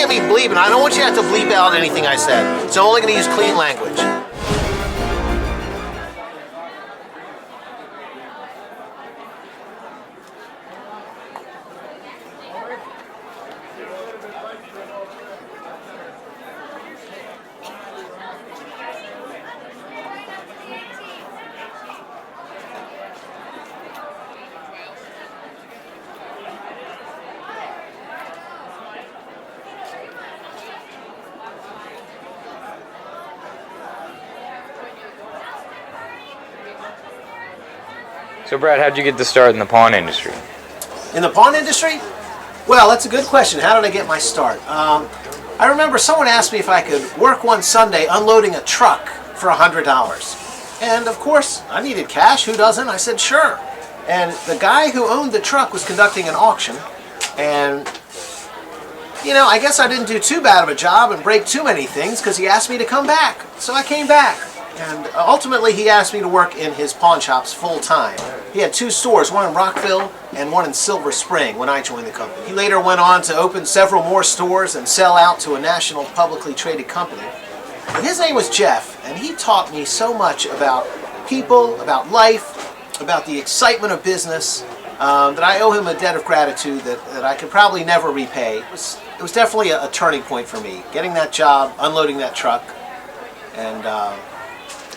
get me bleeping. I don't want you to have to bleep out anything I said. So I'm only going to use clean language. So Brad, how'd you get to start in the pawn industry? In the pawn industry? Well, that's a good question. How did I get my start? I remember someone asked me if I could work one Sunday unloading a truck for $100. And of course, I needed cash. Who doesn't? I said, sure. And the guy who owned the truck was conducting an auction. And, you know, I guess I didn't do too bad of a job and break too many things because he asked me to come back. So I came back. And ultimately, he asked me to work in his pawn shops full time. He had 2 stores, one in Rockville and one in Silver Spring when I joined the company. He later went on to open several more stores and sell out to a national publicly traded company. And his name was Jeff, and he taught me so much about people, about life, about the excitement of business, that I owe him a debt of gratitude that I could probably never repay. It was definitely a turning point for me, getting that job, unloading that truck, and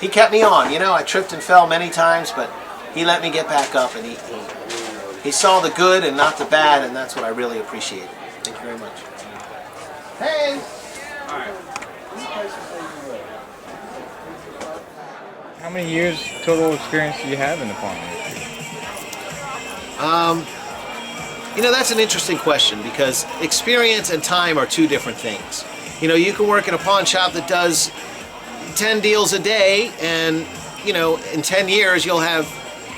he kept me on. You know, I tripped and fell many times, but he let me get back up, and he saw the good and not the bad, and that's what I really appreciate. Thank you very much. Hey! All right. How many years total experience do you have in the pawn industry? You know, that's an interesting question because experience and time are 2 different things. You know, you can work in a pawn shop that does 10 deals a day, and, you know, in 10 years you'll have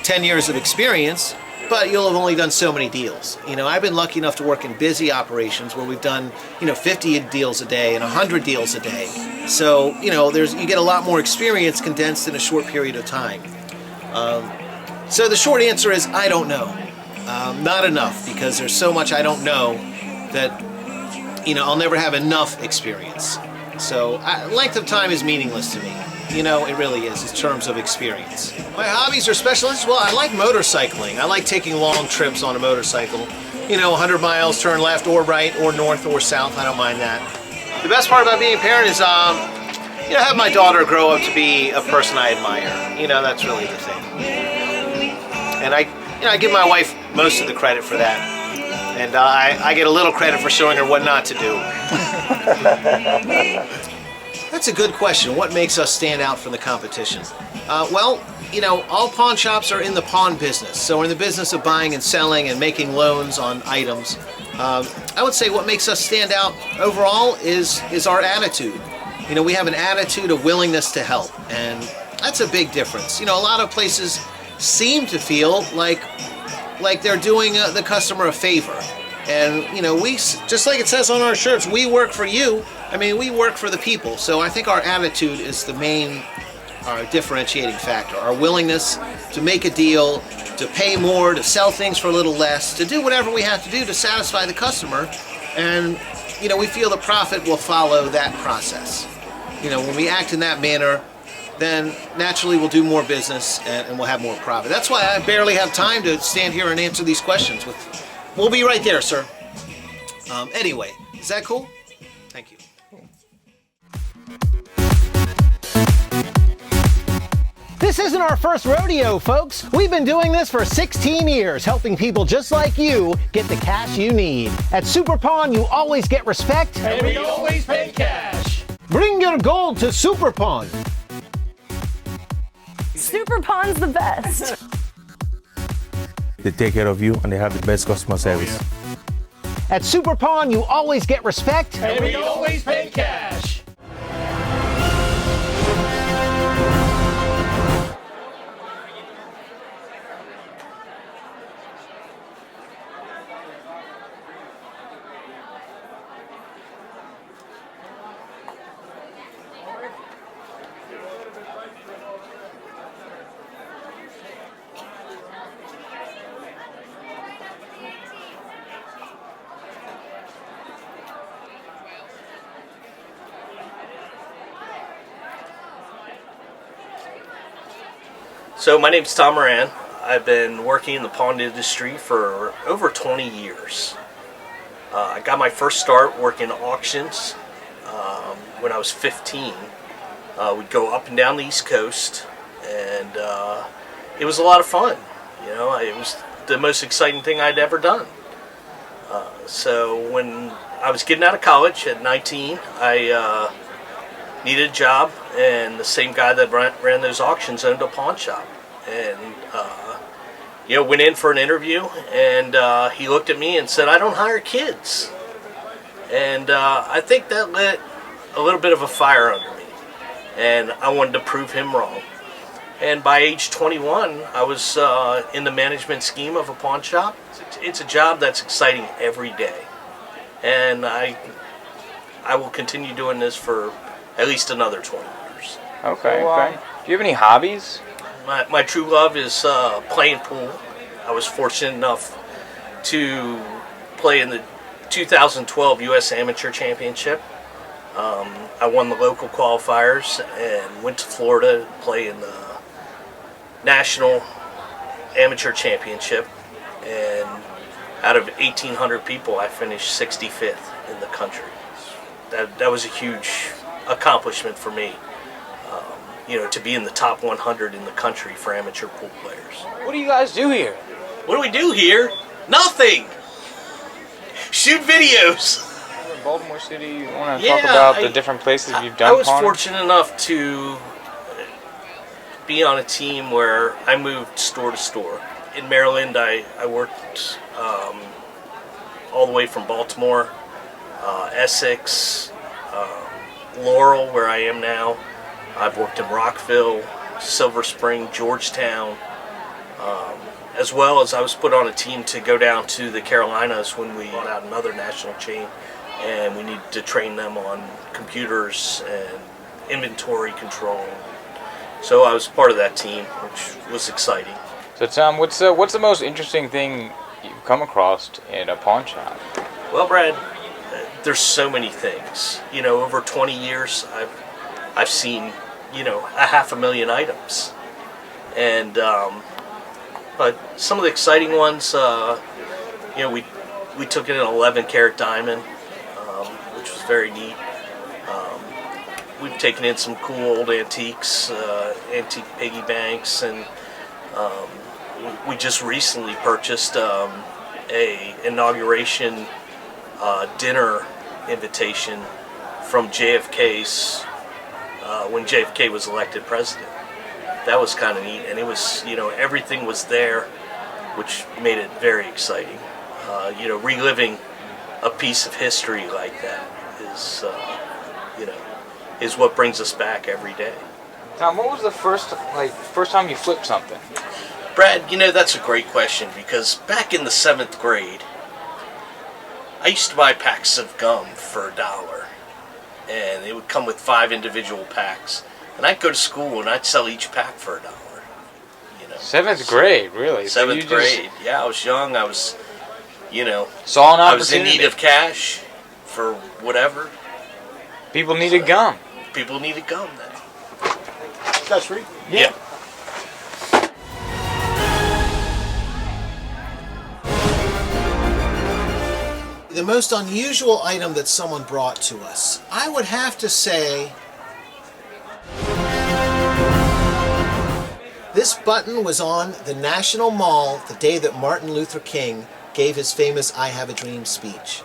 10 years of experience, but you'll have only done so many deals. You know, I've been lucky enough to work in busy operations where we've done, you know, 50 deals a day and 100 deals a day. So, you know, you get a lot more experience condensed in a short period of time. So the short answer is I don't know. Not enough, because there's so much I don't know that, you know, I'll never have enough experience. So length of time is meaningless to me. You know, it really is in terms of experience. My hobbies are specialists. Well, I like motorcycling. I like taking long trips on a motorcycle. You know, 100 miles, turn left or right or north or south. I don't mind that. The best part about being a parent is, you know, have my daughter grow up to be a person I admire. You know, that's really the thing. And I give my wife most of the credit for that. And I get a little credit for showing her what not to do. That's a good question. What makes us stand out from the competition? Well, you know, all pawn shops are in the pawn business. So we're in the business of buying and selling and making loans on items. I would say what makes us stand out overall is our attitude. You know, we have an attitude of willingness to help, and that's a big difference. You know, a lot of places seem to feel like they're doing the customer a favor. And, you know, we, just like it says on our shirts, we work for you. I mean, we work for the people. So I think our attitude is the main differentiating factor. Our willingness to make a deal, to pay more, to sell things for a little less, to do whatever we have to do to satisfy the customer. And, you know, we feel the profit will follow that process. You know, when we act in that manner, then naturally we'll do more business and we'll have more profit. That's why I barely have time to stand here and answer these questions. We'll be right there, sir. Anyway, is that cool? Thank you. This isn't our first rodeo, folks. We've been doing this for 16 years, helping people just like you get the cash you need. At SUPERPAWN, you always get respect. And we always pay cash. Bring your gold to SUPERPAWN. SUPERPAWN's the best. They take care of you and they have the best customer service. At SUPERPAWN, you always get respect. And we always pay cash. So my name's Tom Moran. I've been working in the pawn industry for over 20 years. I got my first start working auctions when I was 15. We'd go up and down the East Coast, and it was a lot of fun. You know, it was the most exciting thing I'd ever done. So when I was getting out of college at 19, I needed a job, and the same guy that ran those auctions owned a pawn shop. And you know, went in for an interview, and he looked at me and said, "I don't hire kids." And I think that lit a little bit of a fire under me, and I wanted to prove him wrong. And by age 21, I was in the management scheme of a pawn shop. It's a job that's exciting every day, and I will continue doing this for at least another 20 years. Okay, okay. Do you have any hobbies? My true love is playing pool. I was fortunate enough to play in the 2012 U.S. Amateur Championship. I won the local qualifiers and went to Florida to play in the National Amateur Championship. And out of 1,800 people, I finished 65th in the country. That was a huge accomplishment for me. You know, to be in the top 100 in the country for amateur pool players. What do you guys do here? What do we do here? Nothing! Shoot videos! In Baltimore City, you want to Yeah, talk about the different places you've done I was pawning? fortunate enough to be on a team where I moved store to store. In Maryland, I worked all the way from Baltimore, Essex, Laurel, where I am now. I've worked in Rockville, Silver Spring, Georgetown, as well as I was put on a team to go down to the Carolinas when we bought out another national chain, and we needed to train them on computers and inventory control. So I was part of that team, which was exciting. So Tom, what's the most interesting thing you've come across in a pawn shop? Well, Brad, there's so many things. You know, over 20 years, I've seen, you know, 500,000 items. And, but some of the exciting ones, you know, we took in an 11-karat diamond, which was very neat. We've taken in some cool old antiques, antique piggy banks, and we just recently purchased a inauguration dinner invitation from JFK's when JFK was elected president. That was kind of neat, and it was, you know, everything was there, which made it very exciting. You know, reliving a piece of history like that is, you know, is what brings us back every day. Tom, what was the first time you flipped something? Brad, you know, that's a great question, because back in the 7th grade, I used to buy packs of gum for $1. And it would come with 5 individual packs. And I'd go to school and I'd sell each pack for $1. You know, 7th grade, really? 7th grade. Yeah, I was young. I was, you know, saw an I was in opportunity. need of cash for whatever. People needed gum. People needed gum then. That's right. Yeah. The most unusual item that someone brought to us, I would have to say, this button was on the National Mall the day that Martin Luther King gave his famous "I Have a Dream" speech.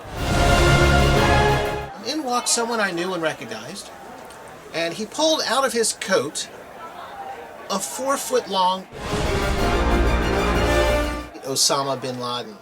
In walked someone I knew and recognized, and he pulled out of his coat a 4-foot-long Osama bin Laden.